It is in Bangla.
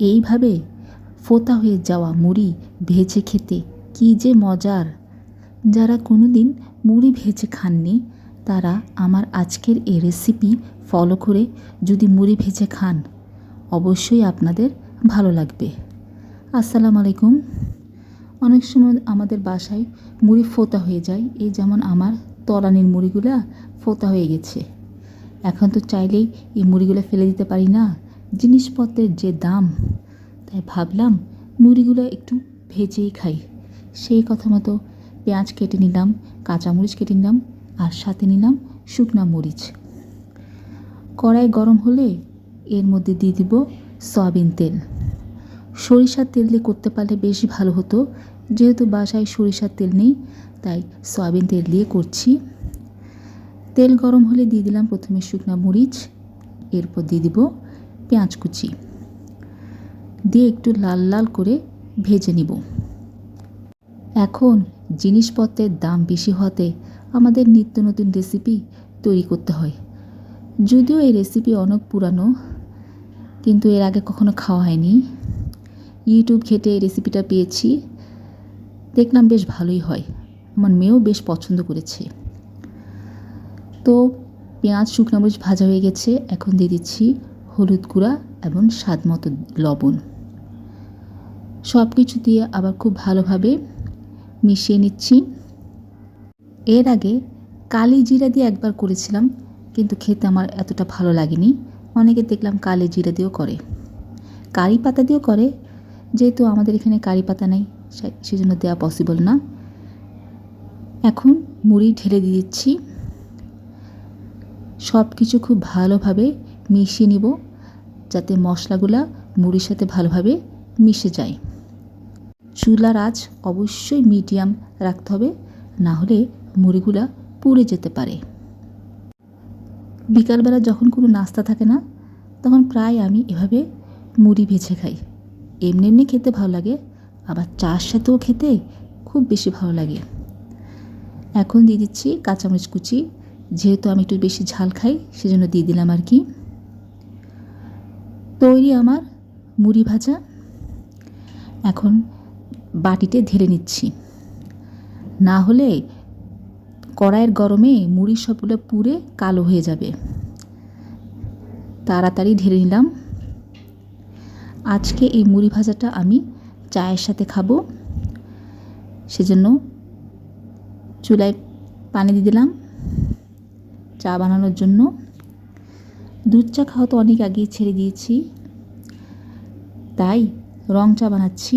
এইভাবে ফোতা হয়ে যাওয়া মুড়ি ভেজে খেতে কী যে মজার। যারা কোনো দিন মুড়ি ভেজে খাননি তারা আমার আজকের এই রেসিপি ফলো করে যদি মুড়ি ভেজে খান অবশ্যই আপনাদের ভালো লাগবে। আসসালামু আলাইকুম। অনেক সময় আমাদের বাসায় মুড়ি ফোতা হয়ে যায়, এই যেমন আমার তলানির মুড়িগুলা ফোতা হয়ে গেছে। এখন তো চাইলেই এই মুড়িগুলো ফেলে দিতে পারি না, জিনিসপত্রের যে দাম, তাই ভাবলাম মুড়িগুলো একটু ভেজেই খাই। সেই কথা মতো পেঁয়াজ কেটে নিলাম, কাঁচামরিচ কেটে নিলাম, আর সাথে নিলাম শুকনা মরিচ। কড়াই গরম হলে এর মধ্যে দিয়ে দিব সয়াবিন তেল। সরিষার তেল দিয়ে করতে পারলে বেশি ভালো হতো, যেহেতু বাসায় সরিষার তেল নেই তাই সয়াবিন তেল দিয়ে করছি। তেল গরম হলে দিয়ে দিলাম প্রথমে শুকনা মরিচ, এরপর দিয়ে দিব পেঁয়াজ কুচি, দিয়ে একটু লাল লাল করে ভেজে নিব। এখন জিনিসপত্রের দাম বেশি হতে আমাদের নিত্য নতুন রেসিপি তৈরি করতে হয়। যদিও এই রেসিপি অনেক পুরানো, কিন্তু এর আগে কখনো খাওয়া হয়নি। ইউটিউব ঘেঁটে এই রেসিপিটা পেয়েছি, দেখলাম বেশ ভালোই হয়, আমার মেয়েও বেশ পছন্দ করেছে। তো পেঁয়াজ শুকনো মরিচ ভাজা হয়ে গেছে, এখন দিয়ে দিচ্ছি হলুদ গুঁড়া এবং স্বাদ মতো লবণ। সব কিছু দিয়ে আবার খুব ভালোভাবে মিশিয়ে নিচ্ছি। এর আগে কালি জিরা দিয়ে একবার করেছিলাম, কিন্তু খেতে আমার এতটা ভালো লাগেনি। অনেকে দেখলাম কালি জিরা দিয়েও করে, কারি পাতা দিয়েও করে, যেহেতু আমাদের এখানে কারি পাতা নেই সেজন্য দেওয়া পসিবল না। এখন মুড়ি ঢেলে দিয়ে দিচ্ছি, সব কিছু খুব ভালোভাবে মিশিয়ে নিব যাতে মশলাগুলা মুড়ির সাথে ভালোভাবে মিশে যায়। চুলার আঁচ অবশ্যই মিডিয়াম রাখতে হবে, না হলে মুড়িগুলা পুড়ে যেতে পারে। বিকালবেলা যখন কোনো নাস্তা থাকে না তখন প্রায় আমি এভাবে মুড়ি ভেজে খাই। এমনি এমনি খেতে ভালো লাগে, আবার চার সাথেও খেতে খুব বেশি ভালো লাগে। এখন দিয়ে দিচ্ছি কাঁচামরিচ কুচি, যেহেতু আমি একটু বেশি ঝাল খাই সেজন্য দিয়ে দিলাম আর কি। তৈরি আমার মুড়ি ভাজা। এখন বাটিতে ঢেলে নিচ্ছি, না হলে কড়াইয়ের গরমে মুড়ি সবগুলো পুড়ে কালো হয়ে যাবে। তাড়াতাড়ি ঢেলে নিলাম। আজকে এই মুড়ি ভাজাটা আমি চায়ের সাথে খাবো, সেজন্য চুলায় পানি দিয়ে দিলাম চা বানানোর জন্য। দুধ চা খাওয়া তো অনেক আগেই ছেড়ে দিয়েছি, তাই রং চা বানাচ্ছি।